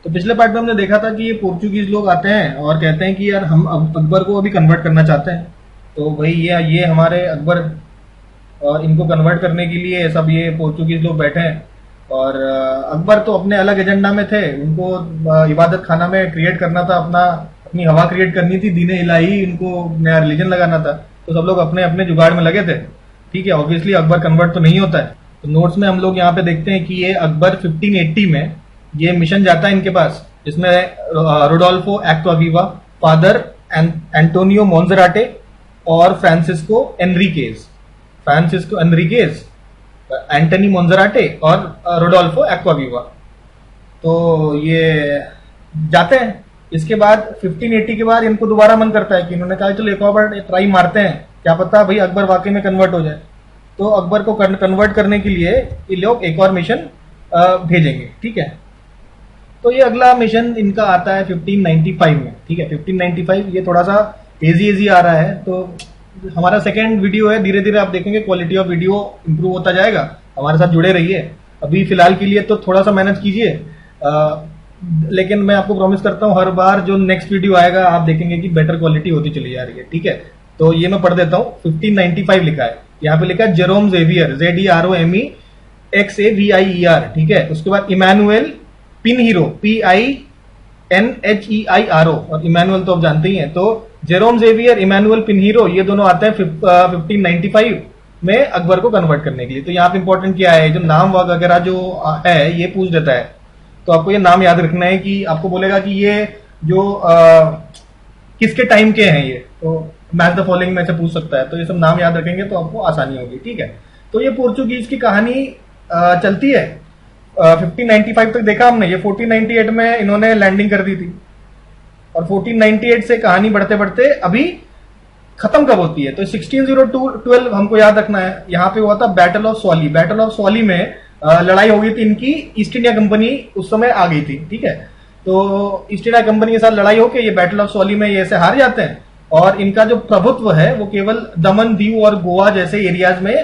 तो पिछले पार्ट में हमने देखा था कि ये पोर्चुगीज लोग आते हैं और कहते हैं कि यार हम अकबर को अभी कन्वर्ट करना चाहते हैं। तो भाई ये हमारे अकबर, और इनको कन्वर्ट करने के लिए सब ये पोर्चुगीज लोग बैठे हैं। और अकबर तो अपने अलग एजेंडा में थे, उनको इबादत खाना में क्रिएट करना था, अपनी हवा क्रिएट करनी थी, दीन इलाही, इनको नया रिलीजन लगाना था। तो सब लोग अपने अपने जुगाड़ में लगे थे। ठीक है, ऑब्वियसली अकबर कन्वर्ट तो नहीं होता है। तो नोट्स में हम लोग यहाँ पे देखते हैं कि ये अकबर 1580 में ये मिशन जाता है इनके पास, जिसमें रोडोल्फो एक्वाविवा, फादर एंटोनियो मोन्जराटे और फ्रांसिस्को एनरिकेज, एंटनी मोन्जराटे और रोडोल्फो एक्वाविवा। तो ये जाते हैं। इसके बाद 1580 के बाद इनको दोबारा मन करता है कि इन्होंने कहा चलो एक और बार ट्राई मारते हैं, क्या पता भाई अकबर वाकई में कन्वर्ट हो जाए। तो अकबर को कन्वर्ट करने के लिए ये लोग एक और मिशन भेजेंगे। ठीक है, तो ये अगला मिशन इनका आता है 1595 में। ठीक है, 1595 ये थोड़ा सा इजी आ रहा है। तो हमारा सेकेंड वीडियो है, धीरे धीरे आप देखेंगे क्वालिटी ऑफ वीडियो इंप्रूव होता जाएगा। हमारे साथ जुड़े रहिए। अभी फिलहाल के लिए तो थोड़ा सा मेहनत कीजिए, लेकिन मैं आपको प्रॉमिस करता हूँ हर बार जो नेक्स्ट वीडियो आएगा आप देखेंगे कि बेटर क्वालिटी होती चली जा रही है। ठीक है, तो ये मैं पढ़ देता हूँ। 1595 लिखा है, यहाँ पे लिखा है जेरोम जेवियर, ZEROMEXAVIER। ठीक है, उसके बाद इमैनुअल पिनहीरो, PINHEIRO, और इमैनुअल तो आप जानते ही हैं। तो जेरोम जेवियर, इमैनुअल पिनहीरो, ये दोनों आते हैं 1595 में अकबर को कन्वर्ट करने के लिए। तो यहाँ पे इंपॉर्टेंट क्या है, जो नाम वगैरह जो है ये पूछ देता है। तो आपको ये नाम याद रखना है कि आपको बोलेगा कि ये जो किसके टाइम के हैं, ये तो मैच द फॉलोइंग में से पूछ सकता है। तो ये सब नाम याद रखेंगे तो आपको आसानी होगी। ठीक है, तो ये पोर्चुगीज की कहानी चलती है। 1595 तक देखा हमने। ये 1498 में इन्होंने लैंडिंग कर दी थी, और 1498 से कहानी बढ़ते बढ़ते अभी खत्म कब होती है, तो 1602-12 हमको याद रखना है। यहाँ पे हुआ था battle of Swally. Battle of Swally में लड़ाई हो गई थी इनकी, ईस्ट इंडिया कंपनी उस समय आ गई थी। ठीक है, तो ईस्ट इंडिया कंपनी के साथ लड़ाई होकर ये बैटल ऑफ स्वाली में ये ऐसे हार जाते हैं, और इनका जो प्रभुत्व है वो केवल दमन, दीव और गोवा जैसे एरियाज में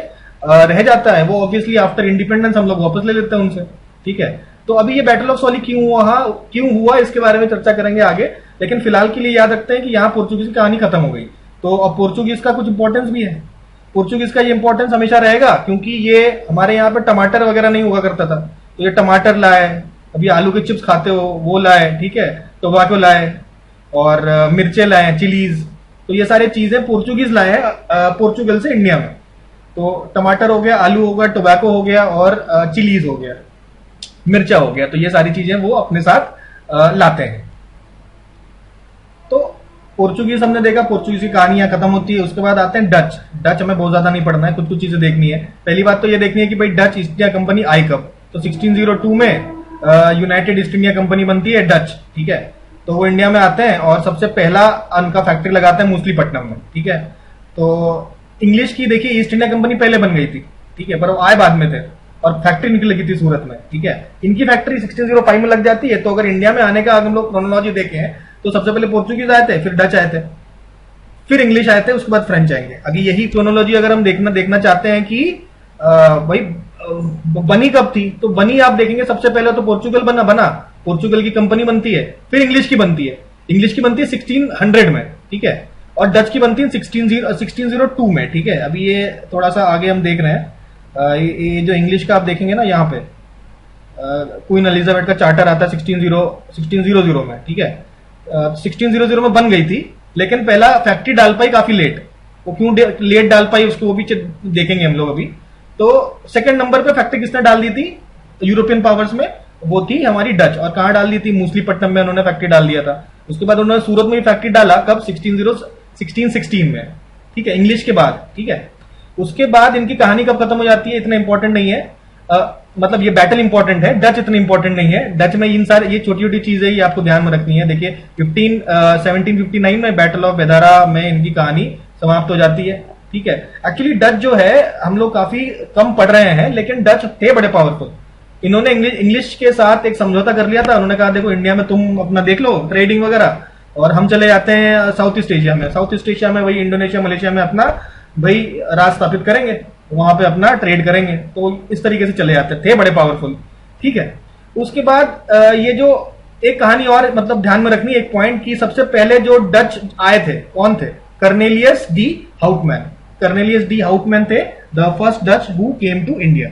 रह जाता है। वो ऑब्वियसली आफ्टर इंडिपेंडेंस हम लोग वापस ले लेते हैं उनसे। ठीक है, तो अभी ये बैटल ऑफ स्वाली क्यों हुआ इसके बारे में चर्चा करेंगे आगे, लेकिन फिलहाल के लिए याद रखते हैं कि यहाँ पोर्चुगीज की कहानी खत्म हो गई। तो अब पोर्चुगीज का कुछ इंपॉर्टेंस भी है। पोर्चुगीज का ये इंपॉर्टेंस हमेशा रहेगा, क्योंकि ये हमारे यहाँ पे टमाटर वगैरह नहीं हुआ करता था, तो ये टमाटर लाए, अभी आलू के चिप्स खाते हो वो लाए। ठीक है, टोबैको लाए, और मिर्चे लाए, चिलीज। तो ये सारे चीजें पोर्चुगीज लाए हैं पोर्चुगल से इंडिया में। तो टमाटर हो गया, आलू हो गया, टोबैको हो गया, और चिलीज हो गया, मिर्चा हो गया। तो ये सारी चीजें वो अपने साथ लाते हैं। तो पोर्चुगीज हमने देखा, पोर्चुगीज की कहानियां खत्म होती है। उसके बाद आते हैं डच हमें बहुत ज्यादा नहीं पढ़ना है, कुछ कुछ चीजें देखनी है। पहली बात तो ये देखनी है कि भाई डच ईस्ट इंडिया कंपनी आई कब। तो 1602 में यूनाइटेड ईस्ट इंडिया कंपनी बनती है डच। ठीक है, तो वो इंडिया में आते हैं और सबसे पहला उनका फैक्ट्री लगाते हैं मूसलीपट्टनम में। ठीक है, तो इंग्लिश की देखिए ईस्ट इंडिया कंपनी पहले बन गई थी। ठीक है, पर वो आए बाद में थे, और फैक्ट्री निकल लगी थी सूरत में। ठीक है, इनकी फैक्ट्री 1605 में लग जाती है। तो अगर इंडिया में आने का अगर हम लोग क्रोनोलॉजी देखें तो सबसे पहले पोर्चुगीज आए थे, फिर डच आए थे, फिर इंग्लिश आए थे, उसके बाद फ्रेंच आएंगे। अगर यही क्रोनोलॉजी अगर हम देखना चाहते हैं कि भाई बनी कब थी, तो बनी आप देखेंगे सबसे पहले तो पोर्चुगल बना, पोर्चुगल की कंपनी बनती है, फिर इंग्लिश की बनती है। इंग्लिश की बनती है 1600 में। ठीक है, और डच की बनती है 1602 में। ठीक है, अभी ये थोड़ा सा आगे हम देख रहे हैं। ये जो इंग्लिश का आप देखेंगे ना, यहाँ पे क्वीन एलिजाबेथ का चार्टर आता है 1600 में। ठीक है, 1600 में बन गई थी, लेकिन पहला फैक्ट्री डाल पाई काफी लेट। वो क्यों लेट डाल पाई उसको वो भी देखेंगे हम लोग अभी। तो सेकंड नंबर पे फैक्ट्री किसने डाल दी थी यूरोपियन पावर्स में, वो थी हमारी डच। और कहां डाल दी थी, मूसलीपट्टनम में उन्होंने फैक्ट्री डाल दिया था। उसके बाद उन्होंने सूरत में फैक्ट्री डाला कब, 1616 में। ठीक है, इंग्लिश के बाद। ठीक है, उसके बाद इनकी कहानी कब खत्म हो जाती है इतना इंपॉर्टेंट नहीं है। मतलब ये बैटल इंपॉर्टेंट है, डच इतना इंपॉर्टेंट नहीं है। डच में इन सारे ये छोटी छोटी चीजें ही आपको ध्यान में रखनी है। देखिए 1759 में बैटल ऑफ बेदारा में इनकी कहानी समाप्त हो जाती है। ठीक है, एक्चुअली डच जो है हम लोग काफी कम पढ़ रहे हैं, लेकिन डच थे बड़े पावरफुल। इन्होंने इंग्लिश के साथ एक समझौता कर लिया था। उन्होंने कहा देखो इंडिया में तुम अपना देख लो ट्रेडिंग वगैरह, और हम चले जाते हैं साउथ ईस्ट एशिया में। साउथ ईस्ट एशिया में वही इंडोनेशिया मलेशिया में अपना भाई राज स्थापित करेंगे, वहां पे अपना ट्रेड करेंगे। तो इस तरीके से चले जाते थे, बड़े पावरफुल। ठीक है, उसके बाद ये जो एक कहानी और मतलब ध्यान में रखनी, एक पॉइंट की सबसे पहले जो डच आए थे कौन थे? Cornelius de Houtman. Cornelius de Houtman थे the first Dutch who came to India.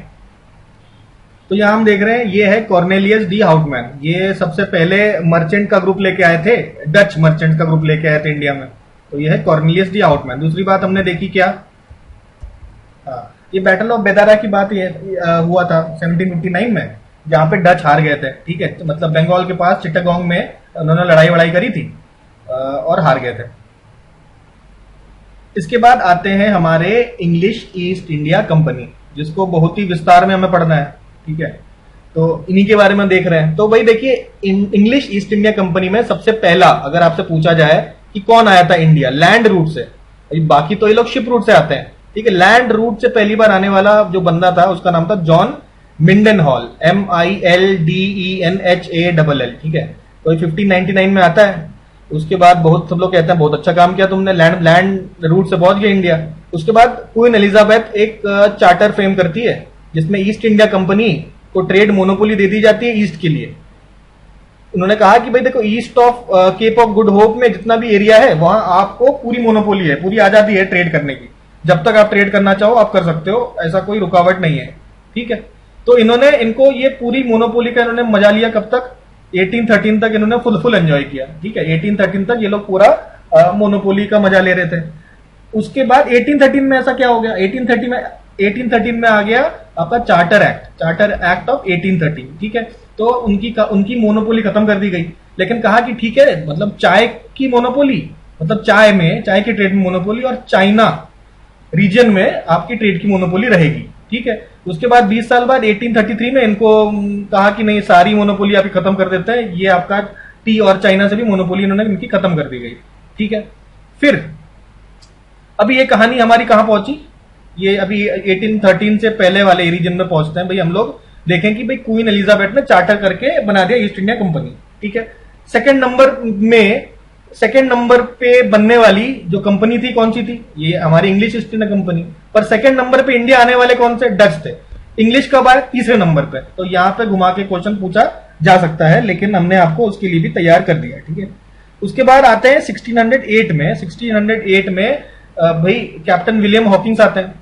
तो यहां हम देख रहे हैं ये है कॉर्नेलियस डी हाउटमैन, ये सबसे पहले मर्चेंट का ग्रुप लेके आए थे, डच मर्चेंट का ग्रुप लेके आए थे इंडिया में। तो ये है कॉर्नेलियस डी हाउटमैन। दूसरी बात हमने देखी क्या, ये बैटल ऑफ बेदारा की बात ये हुआ था 1759 में, जहां पे डच हार गए थे। ठीक है, तो मतलब बंगाल के पास चिट्टागोंग में उन्होंने लड़ाई वड़ाई करी थी और हार गए थे। इसके बाद आते हैं हमारे इंग्लिश ईस्ट इंडिया कंपनी, जिसको बहुत ही विस्तार में हमें पढ़ना है। ठीक है, तो इन्हीं के बारे में देख रहे हैं। तो भाई देखिए, इंग्लिश ईस्ट इंडिया कंपनी में सबसे पहला अगर आपसे पूछा जाए कि कौन आया था इंडिया लैंड रूट से, बाकी तो ये लोग शिप रूट से आते हैं। ठीक है, लैंड रूट से पहली बार आने वाला जो बंदा था उसका नाम था जॉन मिंडनहॉल, MILDENHALL। ठीक है, तो 1599 में आता है। उसके बाद बहुत सब लोग कहते हैं बहुत अच्छा काम किया तुमने, लैंड रूट से पहुंच गया इंडिया। उसके बाद क्वीन एलिजाबेथ एक चार्टर फ्रेम करती है जिसमें ईस्ट इंडिया कंपनी को ट्रेड मोनोपोली दे दी जाती है ईस्ट के लिए। उन्होंने कहा कि भाई देखो, east of cape of good hope में जितना भी एरिया है वहां आपको पूरी मोनोपोली है, पूरी आजादी है ट्रेड करने की। जब तक आप ट्रेड करना चाहो आप कर सकते हो, ऐसा कोई रुकावट नहीं है। ठीक है, तो इन्होंने इनको ये पूरी मोनोपोली का इन्होंने मजा लिया कब तक? 1813 तक इन्होंने फुल एंजॉय किया। ठीक है, 1813 तक ये लोग पूरा मोनोपोली का मजा ले रहे थे। उसके बाद 1813 में ऐसा क्या हो गया? 1813 में आ गया आपका चार्टर एक्ट ऑफ 1813। ठीक है, तो उनकी मोनोपोली खत्म कर दी गई, लेकिन कहा कि ठीक है, मतलब चाय की मोनोपोली, मतलब चाय की ट्रेड में मोनोपोली, और चाइना रीजन में आपकी ट्रेड की मोनोपोली रहेगी। ठीक है, उसके बाद 20 साल बाद 1833 में इनको कहा कि नहीं, सारी मोनोपोली आपकी खत्म कर देते हैं, ये आपका टी और चाइना से भी मोनोपोली इन्होंने इनकी खत्म कर दी गई। ठीक है, फिर अभी ये कहानी हमारी कहां पहुंची? ये अभी 1813 से पहले वाले रीजन में पहुंचते हैं। भाई हम लोग देखें कि भाई क्वीन एलिजाबेथ ने चार्टर करके बना दिया ईस्ट इंडिया कंपनी। ठीक है, सेकंड नंबर पे बनने वाली जो कंपनी थी कौन सी थी? ये हमारी इंग्लिश ईस्ट इंडिया कंपनी। पर सेकंड नंबर पे इंडिया आने वाले कौन से? डच थे। इंग्लिश कब आए? तीसरे नंबर पे। तो यहां पे घुमा के क्वेश्चन पूछा जा सकता है, लेकिन हमने आपको उसके लिए भी तैयार कर दिया। ठीक है, उसके बाद आते हैं 1608 में भाई कैप्टन विलियम हॉकिंस आते हैं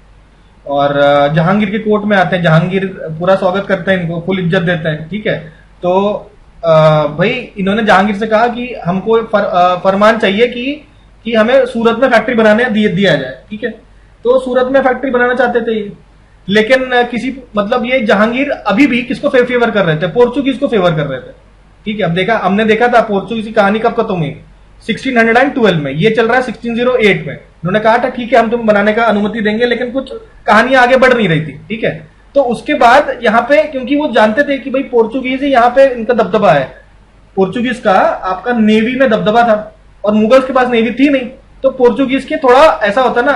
और जहांगीर के कोर्ट में आते हैं। जहांगीर पूरा स्वागत करते हैं, इनको फुल इज्जत देते हैं। ठीक है, तो भाई इन्होंने जहांगीर से कहा कि हमको फरमान चाहिए कि हमें सूरत में फैक्ट्री बनाने दिया जाए। ठीक है, तो सूरत में फैक्ट्री बनाना चाहते थे, लेकिन किसी मतलब ये जहांगीर अभी भी किसको फेवर कर रहे थे? पोर्चुगीज को फेवर कर रहे थे। ठीक है, अब हमने देखा था पोर्चुगीज की कहानी कब खत्म हुई? 1612 में। ये चल रहा है 1608 में। उन्होंने कहा था ठीक है हम तुम्हें बनाने का अनुमति देंगे, लेकिन कुछ कहानियां आगे बढ़ नहीं रही थी। ठीक है, तो उसके बाद यहाँ पे क्योंकि वो जानते थे कि भाई पोर्चुगीज ही यहाँ पे इनका दबदबा है, पोर्चुगीज का आपका नेवी में दबदबा था और मुगल्स के पास नेवी थी नहीं, तो पोर्चुगीज के थोड़ा ऐसा होता ना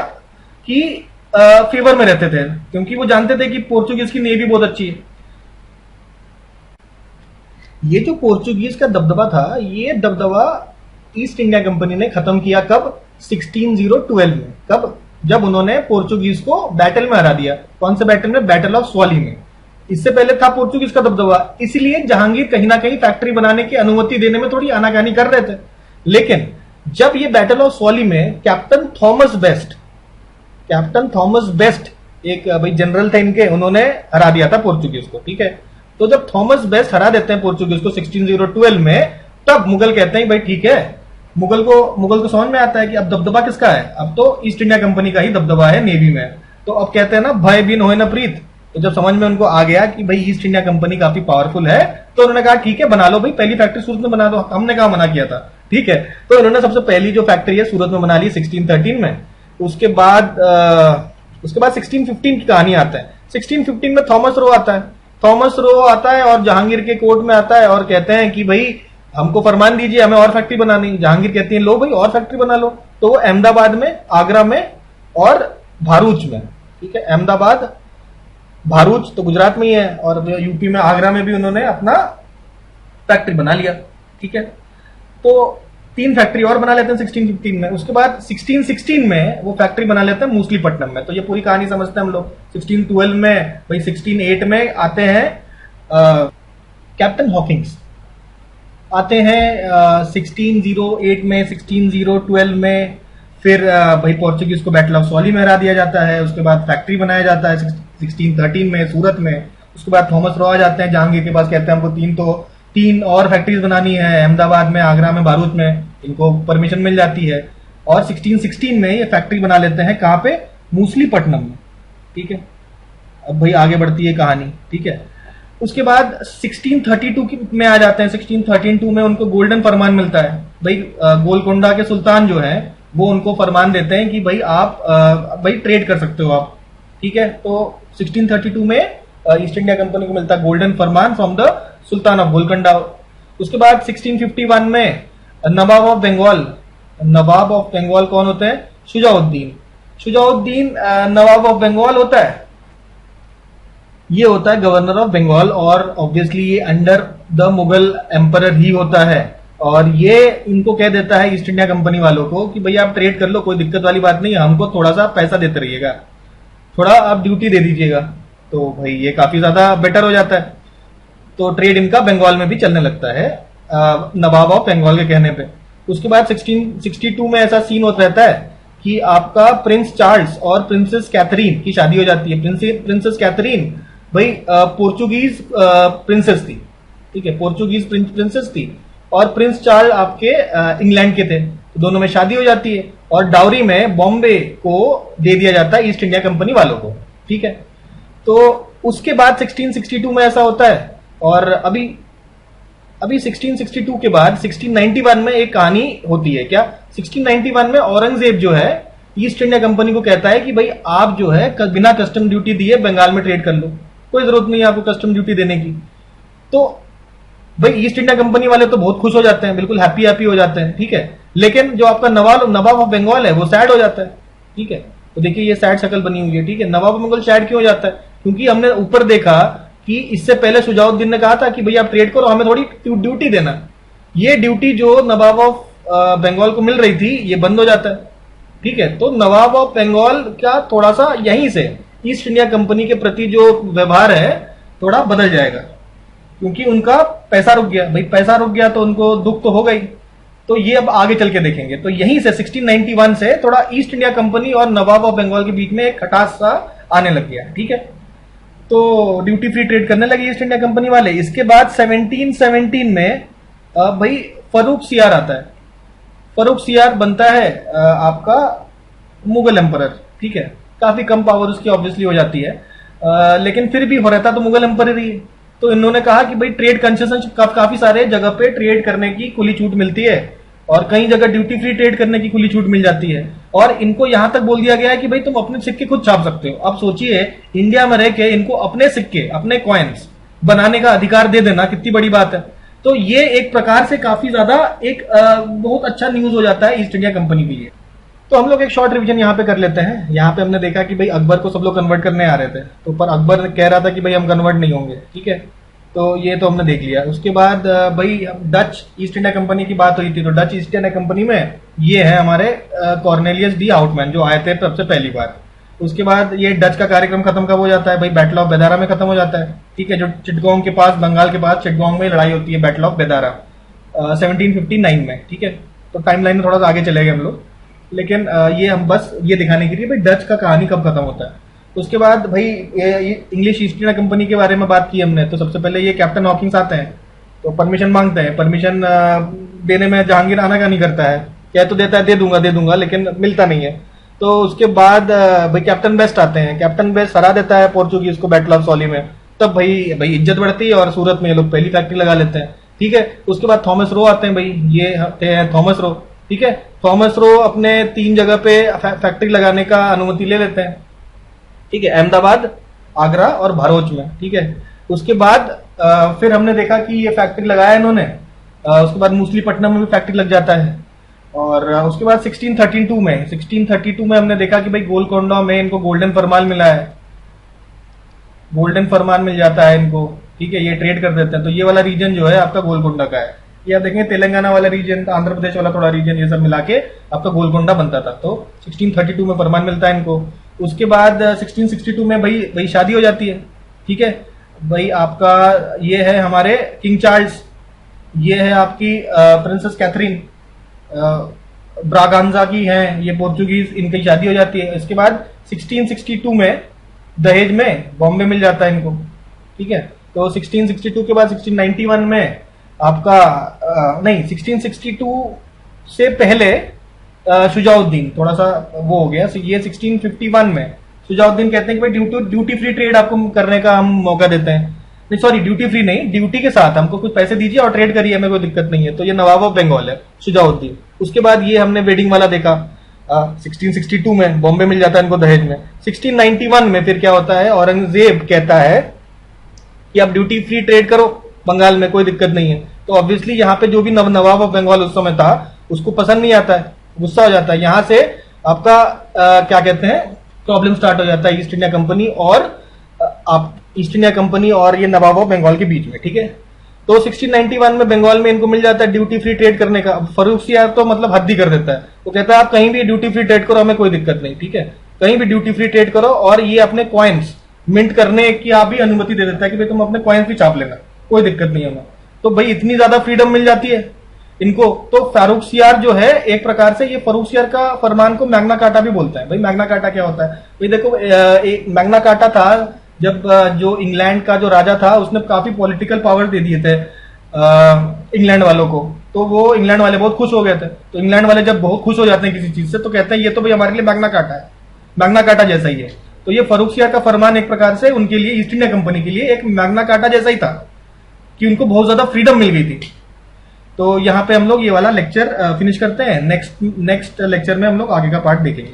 कि फेवर में रहते थे, क्योंकि वो जानते थे कि पोर्चुगीज की नेवी बहुत अच्छी है। ये जो पोर्चुगीज का दबदबा था, ये दबदबा ईस्ट इंडिया कंपनी ने खत्म किया कब? 1612 में। कब? जब उन्होंने पोर्चुगीज को बैटल में हरा दिया। कौन से बैटल में? बैटल ऑफ स्वाली में। इससे पहले था पोर्चुगीज का दबदबा, इसलिए जहांगीर कहीं ना कहीं फैक्ट्री बनाने की अनुमति देने में थोड़ी आनाकानी कर रहे थे। लेकिन जब ये बैटल ऑफ स्वाली में कैप्टन थॉमस बेस्ट एक भाई जनरल थे इनके, उन्होंने हरा दिया था पोर्चुगीज को। ठीक है, तो जब थॉमस बेस्ट हरा देते हैं पोर्चुगीज को 1612 में, तब मुगल कहते हैं भाई ठीक है, मुगल को समझ में आता है कि अब दबदबा किसका है? अब तो ईस्ट इंडिया कंपनी का ही दबदबा है नेवी में। तो अब कहते हैं ना, भय बिन होए न प्रीत। तो जब समझ में उनको आ गया कि भाई ईस्ट इंडिया कंपनी काफी पावरफुल है, तो उन्होंने कहा ठीक है बना लो भाई, पहली फैक्ट्री सूरत में बना दो, हमने कहा मना किया था। ठीक है, तो इन्होंने सबसे पहली जो फैक्ट्री है सूरत में बना ली 1613 में। उसके बाद 1615 की कहानी आता है। 1615 में थॉमस रो आता है और जहांगीर के कोर्ट में आता है और कहते हैं कि भाई हमको फरमान दीजिए, हमें और फैक्ट्री बनानी। जहांगीर कहती है लो भाई और फैक्ट्री बना लो। तो वो अहमदाबाद में, आगरा में और भारूच में। ठीक है, अहमदाबाद, भारूच तो गुजरात में ही है, और यूपी में आगरा में भी उन्होंने अपना फैक्ट्री बना लिया। ठीक है, तो 3 फैक्ट्री और बना लेते हैं 1615 में। उसके बाद 1616 में वो फैक्ट्री बना लेते हैं मूसलीपट्टनम में। तो ये पूरी कहानी समझते हैं हम लोग। 1612 में भाई 1608 में आते हैं कैप्टन हॉकिंस। आते हैं 1608 में, 1612 में, फिर भाई पोर्चुगीज को बैटल ऑफ सॉली में हरा दिया जाता है। उसके बाद फैक्ट्री बनाया जाता है 1613 में सूरत में। उसके बाद थॉमस रो आ जाते हैं जहांगीर के पास, कहते हैं हमको तीन और फैक्ट्रीज बनानी है, अहमदाबाद में, आगरा में, बारूद में। इनको परमिशन मिल जाती है और 1616 में ये फैक्ट्री बना लेते हैं। कहां पे? मूसलीपट्टनम में। ठीक है, अब भाई आगे बढ़ती है कहानी। ठीक है, उसके बाद 1632 में आ जाते हैं। 1632 में उनको गोल्डन फरमान मिलता है। भाई गोलकोंडा के सुल्तान जो है वो उनको फरमान देते हैं कि भाई आप भाई ट्रेड कर सकते हो आप। ठीक है, तो 1632 में ईस्ट इंडिया कंपनी को मिलता है गोल्डन फरमान from the sultan of Golconda. उसके बाद 1651 में नवाब ऑफ बंगाल, नवाब ऑफ बंगाल कौन होते हैं? शुजाउद्दीन। शुजाउद्दीन नवाब ऑफ बंगाल होता है, ये होता है गवर्नर ऑफ बंगाल, और ऑब्वियसली ये अंडर द मुगल एम्परर ही होता है। और ये इनको कह देता है ईस्ट इंडिया कंपनी वालों को कि भैया आप ट्रेड कर लो, कोई दिक्कत वाली बात नहीं है, हमको थोड़ा सा पैसा देते रहिएगा, थोड़ा आप ड्यूटी दे दीजिएगा। तो भाई ये काफी ज्यादा बेटर हो जाता है। तो ट्रेड इनका बंगाल में भी चलने लगता है नवाब ऑफ बंगाल के कहने पे। उसके बाद 1662 में ऐसा सीन होता रहता है कि आपका प्रिंस चार्ल्स और प्रिंसेस कैथरीन की शादी हो जाती है। प्रिंसेस कैथरीन भाई पोर्चुगीज प्रिंसेस थी। ठीक है, पोर्चुगीज प्रिंसेस थी, और प्रिंस चार्ल्स आपके इंग्लैंड के थे। तो दोनों में शादी हो जाती है और डाउरी में बॉम्बे को दे दिया जाता है ईस्ट इंडिया कंपनी वालों को। ठीक है, तो उसके बाद 1662 में ऐसा होता है। और अभी 1662 के बाद 1691 में एक कहानी होती है। क्या? 1691 में औरंगजेब जो है ईस्ट इंडिया कंपनी को कहता है कि भाई आप जो है बिना कस्टम ड्यूटी दिए बंगाल में ट्रेड कर लो, कोई जरूरत नहीं है आपको कस्टम ड्यूटी देने की। तो भाई ईस्ट इंडिया कंपनी वाले तो बहुत खुश हो जाते हैं, बिल्कुल हैप्पी हो जाते हैं। ठीक है, लेकिन जो आपका नवाब ऑफ बंगाल है वो सैड हो जाता है। ठीक है, तो देखिए ये सैड शक्ल बनी हुई है। ठीक है, नवाब ऑफ बंगाल सैड क्यों हो जाता है? क्योंकि हमने ऊपर देखा कि इससे पहले शुजाउद्दीन ने कहा था कि भैया आप ट्रेड करो, हमें थोड़ी ड्यूटी देना। ये ड्यूटी जो नवाब ऑफ बंगाल को मिल रही थी ये बंद हो जाता है। ठीक है, तो नवाब ऑफ बंगाल का थोड़ा सा यहीं से ईस्ट इंडिया कंपनी के प्रति जो व्यवहार है थोड़ा बदल जाएगा, क्योंकि उनका पैसा रुक गया। भाई पैसा रुक गया तो उनको दुख तो हो गई। तो ये अब आगे चल के देखेंगे। तो यहीं से 1691 से थोड़ा ईस्ट इंडिया कंपनी और नवाब ऑफ बंगाल के बीच में एक खटास सा आने लग गया। ठीक है, तो ड्यूटी फ्री ट्रेड करने लगे ईस्ट इंडिया कंपनी वाले। इसके बाद 1717 में भाई फर्रुख सियार आता है। फर्रुख सियार बनता है आपका मुगल एम्परर। ठीक है, काफी कम पावर उसकी ऑब्वियसली हो जाती है, लेकिन फिर भी हो रहता तो मुगल एम्परर ही। तो इन्होंने कहा कि भाई ट्रेड कंसेशन काफी सारे जगह पे ट्रेड करने की खुली छूट मिलती है, और कई जगह ड्यूटी फ्री ट्रेड करने की खुली छूट मिल जाती है। और इनको यहां तक बोल दिया गया है कि भाई तुम अपने सिक्के खुद छाप सकते हो। अब सोचिए इंडिया में रह के इनको अपने सिक्के, अपने कॉइन्स बनाने का अधिकार दे देना कितनी बड़ी बात है। तो ये एक प्रकार से काफी ज्यादा एक बहुत अच्छा न्यूज हो जाता है ईस्ट इंडिया कंपनी के लिए। तो हम लोग एक शॉर्ट रिवीजन यहाँ पे कर लेते हैं। यहाँ पे हमने देखा कि भाई अकबर को सब लोग कन्वर्ट करने आ रहे थे, तो पर अकबर कह रहा था कि भाई हम कन्वर्ट नहीं होंगे। ठीक है, तो ये तो हमने देख लिया। उसके बाद भाई डच ईस्ट इंडिया कंपनी की बात हुई थी, तो डच ईस्ट इंडिया कंपनी में ये है हमारे कॉर्नेलियस डी आउटमैन जो आए थे सबसे पहली बार। उसके बाद ये डच का कार्यक्रम खत्म कब हो जाता है? भाई बैटल ऑफ बेदारा में खत्म हो जाता है। ठीक है, जो चिटगोंग के पास, बंगाल के पास चिटगोंग में लड़ाई होती है, बैटल ऑफ बेदारा 1759 में। ठीक है, तो टाइमलाइन में थोड़ा सा आगे चले गए हम लोग, लेकिन ये हम बस ये दिखाने के लिए भाई डच का कहानी कब खत्म होता है। उसके बाद भाई इंग्लिश ईस्ट इंडिया कंपनी के बारे में बात की हमने। तो सबसे पहले ये कैप्टन हॉकिंस आते हैं, तो परमिशन मांगते हैं। परमिशन देने में जहांगीर आना का नहीं करता है, कह तो देता है दे दूंगा, लेकिन मिलता नहीं है। तो उसके बाद भाई कैप्टन बेस्ट आते हैं। कैप्टन बेस्ट हरा देता है पोर्चुगीज को बैटल ऑफ सॉली में। तब भाई इज्जत बढ़ती है और सूरत में ये लोग पहली फैक्ट्री लगा लेते हैं। ठीक है, उसके बाद थॉमस रो आते हैं। भाई ये हैं थॉमस रो। ठीक है, थॉमस रो अपने 3 जगह पे फैक्ट्री लगाने का अनुमति ले लेते हैं। ठीक है, अहमदाबाद, आगरा और भरूच में। ठीक है, उसके बाद फिर हमने देखा कि ये फैक्ट्री लगाया इन्होंने। उसके बाद मूसलीपट्टनम में भी फैक्ट्री लग जाता है। और उसके बाद 1632 में हमने देखा कि भाई गोलकोंडा में इनको गोल्डन फरमान मिला है, गोल्डन फरमान मिल जाता है इनको। ठीक है, ये ट्रेड कर देते हैं। तो ये वाला रीजन जो है आपका गोलकोंडा का है। ये आप देखेंगे तेलंगाना वाला रीजन, आंध्र प्रदेश वाला थोड़ा रीजन, ये सब मिला के आपका गोलकोंडा बनता था। तो 1632 में फरमान मिलता है इनको। उसके बाद 1662 में भाई शादी हो जाती है। ठीक है, भाई आपका ये है हमारे किंग चार्ल्स। ये है आपकी प्रिंसेस कैथरीन ब्रागांजा की हैं, ये पोर्चुगीज, इनकी शादी हो जाती है। इसके बाद 1662 में दहेज में बॉम्बे मिल जाता है इनको, ठीक है। तो 1662 के बाद 1691 में आपका नहीं 1662 से पहले शुजाउद्दीन थोड़ा सा वो हो गया, ये 1651 में शुजाउद्दीन कहते हैं कि भाई ड्यूटी फ्री ट्रेड आपको करने का हम मौका देते हैं। नहीं सॉरी, ड्यूटी फ्री नहीं, ड्यूटी के साथ हमको कुछ पैसे दीजिए और ट्रेड करिए, हमें कोई दिक्कत नहीं है। तो ये नवाब ऑफ बंगाल है शुजाउद्दीन। उसके बाद ये हमने वेडिंग वाला देखा 1662 में बॉम्बे मिल जाता है इनको दहेज में। 1691 में फिर क्या होता है, औरंगजेब कहता है कि आप ड्यूटी फ्री ट्रेड करो बंगाल में, कोई दिक्कत नहीं है। तो ऑब्वियसली यहाँ पे जो भी नवाब ऑफ बंगाल उस समय था उसको पसंद नहीं आता है, गुस्सा हो जाता है। यहां से आपका क्या कहते हैं प्रॉब्लम स्टार्ट हो जाता है ईस्ट इंडिया कंपनी और आप ईस्ट इंडिया कंपनी और ये नवाब ऑफ बंगाल के बीच में, ठीक है। तो 1691 में बंगाल में इनको मिल जाता है ड्यूटी फ्री ट्रेड करने का। फर्रुख सियार तो मतलब हद ही कर देता है, वो कहता है आप कहीं भी ड्यूटी फ्री ट्रेड करो, हमें कोई दिक्कत नहीं, ठीक है, कहीं भी ड्यूटी फ्री ट्रेड करो। और ये अपने कॉइन्स मिंट करने की आप भी अनुमति दे देता है कि भाई तुम अपने कॉइन्स भी छाप लेना, कोई दिक्कत नहीं है। तो भाई इतनी ज्यादा फ्रीडम मिल जाती है इनको। तो फारूक सियार जो है एक प्रकार से, ये फारूक सियार का फरमान को मैग्ना कार्टा भी बोलता है। भाई मैग्ना कार्टा क्या होता है, भाई देखो एक मैग्ना कार्टा था जब जो इंग्लैंड का जो राजा था उसने काफी पॉलिटिकल पावर दे दिए थे इंग्लैंड वालों को। तो वो इंग्लैंड वाले बहुत खुश हो गए थे। तो इंग्लैंड वाले जब बहुत खुश हो जाते हैं किसी चीज से तो कहते हैं ये तो भाई हमारे लिए मैग्ना कार्टा है, मैग्ना कार्टा जैसा ही है। तो ये फारूक सियार का फरमान एक प्रकार से उनके लिए, ईस्ट इंडिया कंपनी के लिए एक मैग्ना कार्टा जैसा ही था कि उनको बहुत ज्यादा फ्रीडम मिल गई थी। तो यहाँ पे हम लोग ये वाला लेक्चर फिनिश करते हैं। नेक्स्ट लेक्चर में हम लोग आगे का पार्ट देखेंगे।